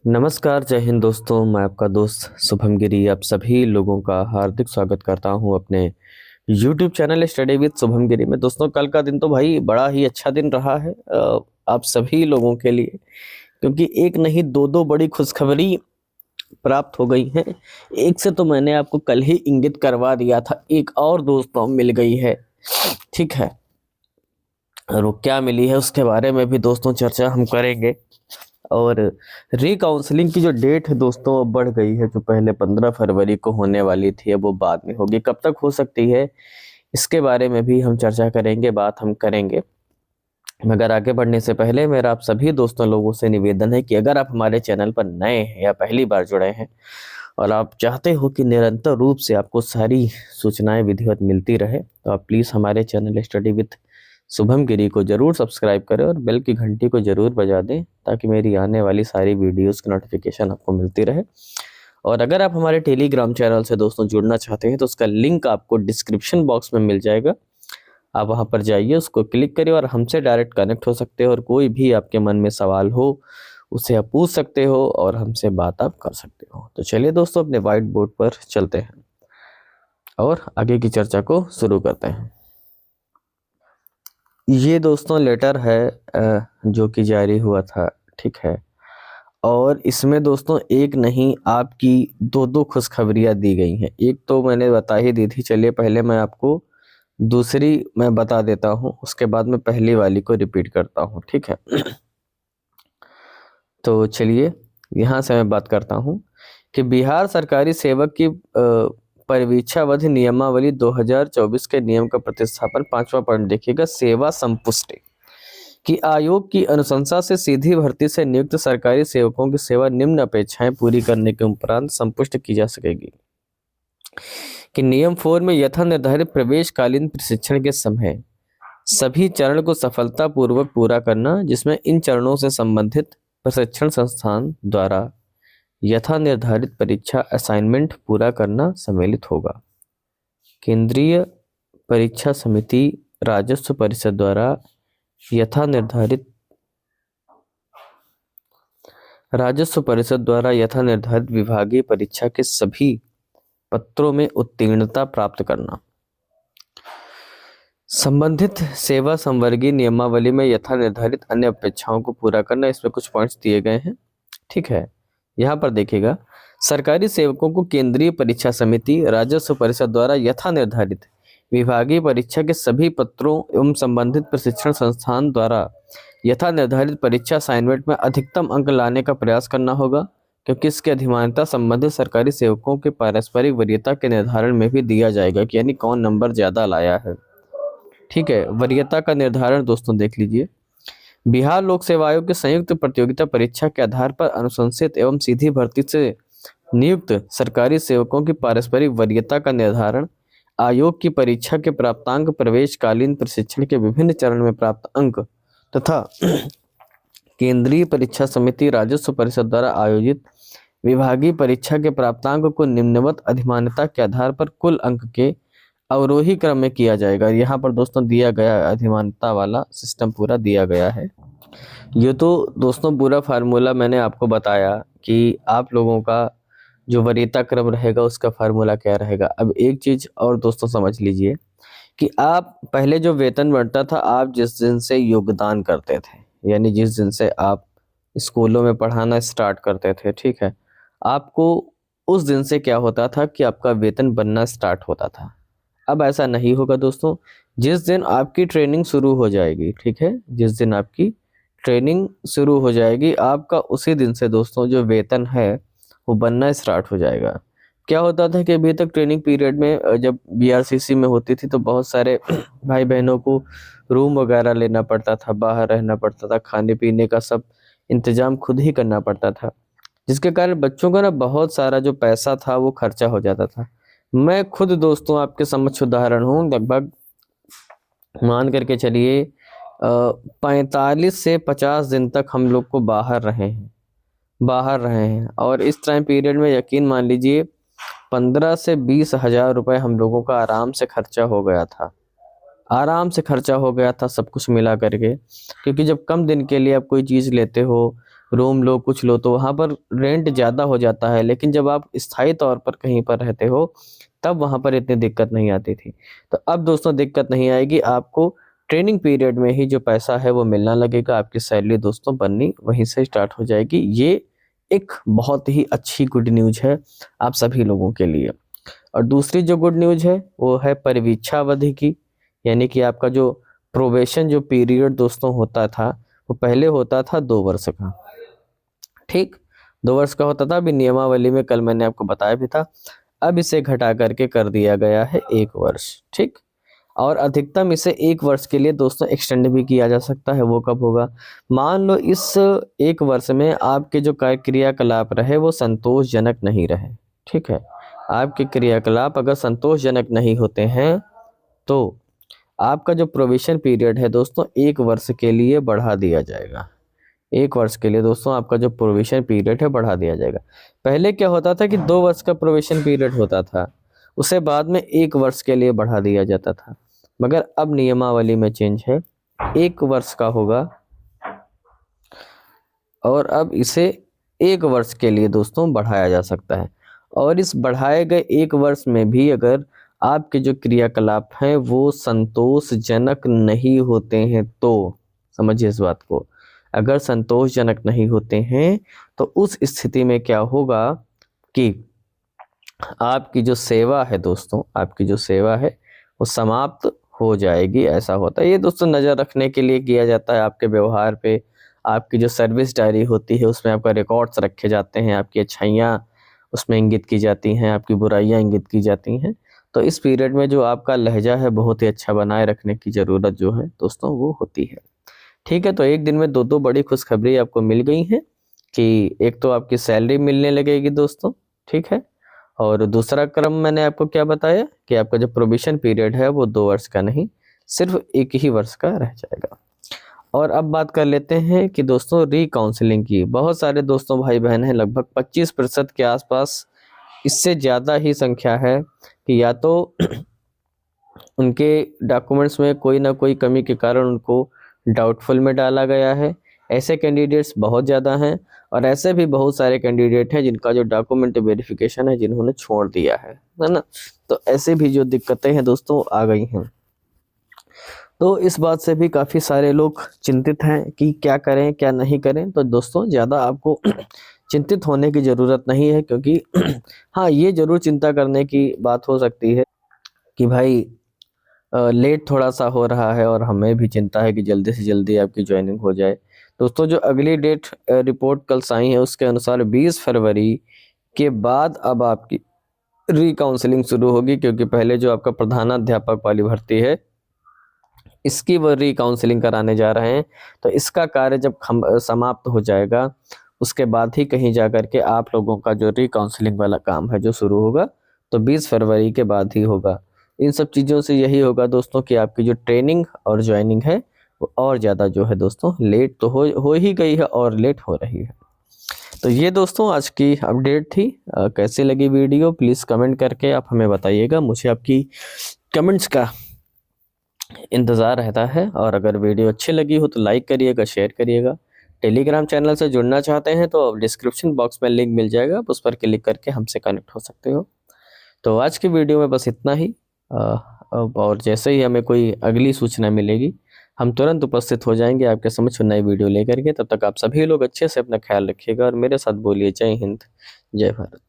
नमस्कार, जय हिंद दोस्तों। मैं आपका दोस्त शुभम गिरी आप सभी लोगों का हार्दिक स्वागत करता हूं अपने YouTube channel study with Shubham Giri में। दोस्तों, कल का दिन तो भाई बड़ा ही अच्छा दिन रहा है आप सभी लोगों के लिए, क्योंकि एक नहीं दो दो बड़ी खुशखबरी प्राप्त हो गई है। एक से तो मैंने आपको कल ही इंगित करवा दिया था, एक और दोस्तों मिल गई है। ठीक है, और वो क्या मिली है उसके बारे में भी दोस्तों चर्चा हम करेंगे। और काउंसलिंग की जो डेट है दोस्तों अब बढ़ गई है, जो पहले 15 फरवरी को होने वाली थी अब वो बाद में होगी। कब तक हो सकती है इसके बारे में भी हम चर्चा करेंगे, बात हम करेंगे। मगर आगे बढ़ने से पहले मेरा आप सभी दोस्तों लोगों से निवेदन है कि अगर आप हमारे चैनल पर नए हैं या पहली बार जुड़े हैं और आप चाहते हो कि निरंतर रूप से आपको सारी सूचनाएं विधिवत मिलती रहे, तो आप प्लीज़ हमारे चैनल स्टडी विद शुभम गिरी को जरूर सब्सक्राइब करें और बेल की घंटी को जरूर बजा दें, ताकि मेरी आने वाली सारी वीडियोस की नोटिफिकेशन आपको मिलती रहे। और अगर आप हमारे टेलीग्राम चैनल से दोस्तों जुड़ना चाहते हैं तो उसका लिंक आपको डिस्क्रिप्शन बॉक्स में मिल जाएगा। आप वहां पर जाइए, उसको क्लिक करिए और हमसे डायरेक्ट कनेक्ट हो सकते हो, और कोई भी आपके मन में सवाल हो उसे आप पूछ सकते हो और हमसे बात आप कर सकते हो। तो चलिए दोस्तों, अपने व्हाइट बोर्ड पर चलते हैं और आगे की चर्चा को शुरू करते हैं। ये दोस्तों लेटर है जो कि जारी हुआ था। ठीक है, और इसमें दोस्तों एक नहीं आपकी दो दो खुशखबरियां दी गई हैं। एक तो मैंने बता ही दी थी, चलिए पहले मैं आपको दूसरी मैं बता देता हूँ, उसके बाद मैं पहली वाली को रिपीट करता हूँ। ठीक है तो चलिए यहाँ से मैं बात करता हूँ कि बिहार सरकारी सेवक की परिवीक्षावधि नियमावली 2024 के नियम का प्रतिस्थापन। 5वां पॉइंट देखिएगा, सेवा संपुष्टि कि आयोग की अनुशंसा से सीधी भर्ती से नियुक्त सरकारी सेवकों की सेवा निम्न अपेक्षाएं पूरी करने के उपरांत संपुष्ट की जा सकेगी। कि नियम 4 में यथा निर्धारित प्रवेशकालीन प्रशिक्षण के समय सभी चरण को सफलतापूर्वक पूरा करना, जिसमें इन चरणों से संबंधित प्रशिक्षण संस्थान द्वारा यथा निर्धारित परीक्षा असाइनमेंट पूरा करना सम्मिलित होगा। केंद्रीय परीक्षा समिति राजस्व परिषद द्वारा यथा निर्धारित विभागीय परीक्षा के सभी पत्रों में उत्तीर्णता प्राप्त करना। संबंधित सेवा संवर्गीय नियमावली में यथा निर्धारित अन्य अपेक्षाओं को पूरा करना। इसमें कुछ पॉइंट्स दिए गए हैं। ठीक है, यहाँ पर देखिएगा, सरकारी सेवकों को केंद्रीय परीक्षा समिति राजस्व परिषद द्वारा यथा निर्धारित विभागीय परीक्षा के सभी पत्रों एवं संबंधित प्रशिक्षण संस्थान द्वारा यथा निर्धारित परीक्षा असाइनमेंट में अधिकतम अंक लाने का प्रयास करना होगा, क्योंकि इसकी अधिमानता संबंधित सरकारी सेवकों के पारस्परिक वरीयता के निर्धारण में भी दिया जाएगा कि यानी कौन नंबर ज्यादा लाया है। ठीक है, वरीयता का निर्धारण दोस्तों देख लीजिए, बिहार लोक सेवा आयोग के संयुक्त प्रतियोगिता परीक्षा के आधार पर अनुशंसित एवं सीधी भर्ती से नियुक्त सरकारी सेवकों की पारस्परिक वरीयता का निर्धारण, आयोग की परीक्षा के प्राप्तांक, प्रवेशकालीन प्रशिक्षण के विभिन्न चरण में प्राप्त अंक तथा केंद्रीय परीक्षा समिति राजस्व परिषद द्वारा आयोजित विभागीय परीक्षा के प्राप्तांक को निम्नवत अधिमान्यता के आधार पर कुल अंक के अवरोही क्रम में किया जाएगा। यहाँ पर दोस्तों दिया गया अधिमानता वाला सिस्टम पूरा दिया गया है। ये तो दोस्तों पूरा फार्मूला मैंने आपको बताया कि आप लोगों का जो वरीयता क्रम रहेगा उसका फार्मूला क्या रहेगा। अब एक चीज और दोस्तों समझ लीजिए कि आप पहले जो वेतन बढ़ता था, आप जिस दिन से योगदान करते थे, यानी जिस दिन से आप स्कूलों में पढ़ाना स्टार्ट करते थे, ठीक है, आपको उस दिन से क्या होता था कि आपका वेतन बनना स्टार्ट होता था। अब ऐसा नहीं होगा दोस्तों, जिस दिन आपकी ट्रेनिंग शुरू हो जाएगी, ठीक है, जिस दिन आपकी ट्रेनिंग शुरू हो जाएगी, आपका उसी दिन से दोस्तों जो वेतन है वो बनना स्टार्ट हो जाएगा। क्या होता था कि अभी तक ट्रेनिंग पीरियड में जब बीआरसीसी में होती थी तो बहुत सारे भाई बहनों को रूम वगैरह लेना पड़ता था, बाहर रहना पड़ता था, खाने पीने का सब इंतजाम खुद ही करना पड़ता था, जिसके कारण बच्चों का ना बहुत सारा जो पैसा था वो खर्चा हो जाता था। मैं खुद दोस्तों आपके समक्ष उदाहरण हूँ, लगभग मान करके चलिए 45 से 50 दिन तक हम लोग को बाहर रहे हैं और इस टाइम पीरियड में यकीन मान लीजिए 15 से 20 हजार रुपए हम लोगों का आराम से खर्चा हो गया था, आराम से खर्चा हो गया था सब कुछ मिला करके। क्योंकि जब कम दिन के लिए आप कोई चीज़ लेते हो रूम लो कुछ लो तो वहाँ पर रेंट ज़्यादा हो जाता है, लेकिन जब आप स्थायी तौर पर कहीं पर रहते हो तब वहाँ पर इतनी दिक्कत नहीं आती थी। तो अब दोस्तों दिक्कत नहीं आएगी, आपको ट्रेनिंग पीरियड में ही जो पैसा है वो मिलना लगेगा, आपकी सैलरी दोस्तों बननी वहीं से स्टार्ट हो जाएगी। ये एक बहुत ही अच्छी गुड न्यूज़ है आप सभी लोगों के लिए। और दूसरी जो गुड न्यूज़ है वो है परिवीक्षा अवधि की, यानी कि आपका जो प्रोबेशन जो पीरियड दोस्तों होता था वो पहले होता था 2 वर्ष का, ठीक 2 वर्ष का होता था। अभी नियमावली में कल मैंने आपको बताया भी था, अब इसे घटा करके कर दिया गया है 1 वर्ष, ठीक। और अधिकतम इसे 1 वर्ष के लिए दोस्तों एक्सटेंड भी किया जा सकता है। वो कब होगा, मान लो इस 1 वर्ष में आपके जो क्रियाकलाप रहे वो संतोषजनक नहीं रहे, ठीक है। आपके क्रियाकलाप अगर संतोषजनक नहीं होते हैं तो आपका जो प्रोविशन पीरियड है दोस्तों 1 वर्ष के लिए बढ़ा दिया जाएगा। 1 वर्ष के लिए दोस्तों आपका जो प्रोविशन पीरियड है बढ़ा दिया जाएगा। पहले क्या होता था कि 2 वर्ष का प्रोविशन पीरियड होता था, उसे बाद में 1 वर्ष के लिए बढ़ा दिया जाता था, मगर अब नियमावली में चेंज है, 1 वर्ष का होगा और अब इसे 1 वर्ष के लिए दोस्तों बढ़ाया जा सकता है। और इस बढ़ाए गए 1 वर्ष में भी अगर आपके जो क्रियाकलाप हैं वो संतोषजनक नहीं होते हैं तो, समझिए इस बात को, अगर संतोषजनक नहीं होते हैं तो उस स्थिति में क्या होगा कि आपकी जो सेवा है दोस्तों, आपकी जो सेवा है वो समाप्त हो जाएगी, ऐसा होता है। ये दोस्तों नज़र रखने के लिए किया जाता है आपके व्यवहार पे। आपकी जो सर्विस डायरी होती है उसमें आपका रिकॉर्ड्स रखे जाते हैं, आपकी अच्छाइयाँ उसमें इंगित की जाती हैं, आपकी बुराइयाँ इंगित की जाती हैं। तो इस पीरियड में जो आपका लहजा है बहुत ही अच्छा बनाए रखने की ज़रूरत जो है दोस्तों वो होती है, ठीक है। तो एक दिन में 2-2 बड़ी खुशखबरी आपको मिल गई हैं कि एक तो आपकी सैलरी मिलने लगेगी दोस्तों, ठीक है। और दूसरा क्रम मैंने आपको क्या बताया कि आपका जो प्रोविशन पीरियड है वो 2 वर्ष का नहीं सिर्फ 1 ही वर्ष का रह जाएगा। और अब बात कर लेते हैं कि दोस्तों रिकाउंसलिंग की। बहुत सारे दोस्तों भाई बहन हैं, लगभग 25% के आसपास, इससे ज़्यादा ही संख्या है कि या तो उनके डॉक्यूमेंट्स में कोई ना कोई कमी के कारण उनको डाउटफुल में डाला गया है। ऐसे कैंडिडेट्स बहुत ज़्यादा हैं और ऐसे भी बहुत सारे कैंडिडेट हैं जिनका जो डॉक्यूमेंट वेरिफिकेशन है जिन्होंने छोड़ दिया है ना। तो ऐसे भी जो दिक्कतें हैं दोस्तों आ गई हैं। तो इस बात से भी काफ़ी सारे लोग चिंतित हैं कि क्या करें क्या नहीं करें। तो दोस्तों ज़्यादा आपको चिंतित होने की ज़रूरत नहीं है, क्योंकि हाँ ये ज़रूर चिंता करने की बात हो सकती है कि भाई लेट थोड़ा सा हो रहा है और हमें भी चिंता है कि जल्दी से जल्दी आपकी ज्वाइनिंग हो जाए। दोस्तों जो अगली डेट रिपोर्ट कल आई है उसके अनुसार 20 फरवरी के बाद अब आपकी रिकाउंसलिंग शुरू होगी, क्योंकि पहले जो आपका प्रधानाध्यापक वाली भर्ती है इसकी वो रिकाउंसलिंग कराने जा रहे हैं। तो इसका कार्य जब समाप्त हो जाएगा उसके बाद ही कहीं जा कर के आप लोगों का जो रिकाउंसलिंग वाला काम है जो शुरू होगा, तो 20 फरवरी के बाद ही होगा। इन सब चीज़ों से यही होगा दोस्तों कि आपकी जो ट्रेनिंग और ज्वाइनिंग है वो और ज़्यादा जो है दोस्तों लेट तो हो ही गई है और लेट हो रही है। तो ये दोस्तों आज की अपडेट थी। कैसी लगी वीडियो प्लीज़ कमेंट करके आप हमें बताइएगा, मुझे आपकी कमेंट्स का इंतज़ार रहता है। और अगर वीडियो अच्छी लगी हो तो लाइक करिएगा, शेयर करिएगा। टेलीग्राम चैनल से जुड़ना चाहते हैं तो डिस्क्रिप्शन बॉक्स में लिंक मिल जाएगा, आप उस पर क्लिक करके हमसे कनेक्ट हो सकते हो। तो आज की वीडियो में बस इतना ही। और जैसे ही हमें कोई अगली सूचना मिलेगी हम तुरंत उपस्थित हो जाएंगे आपके समक्ष नई वीडियो लेकर के। तब तक आप सभी लोग अच्छे से अपना ख्याल रखिएगा और मेरे साथ बोलिए जय हिंद, जय भारत।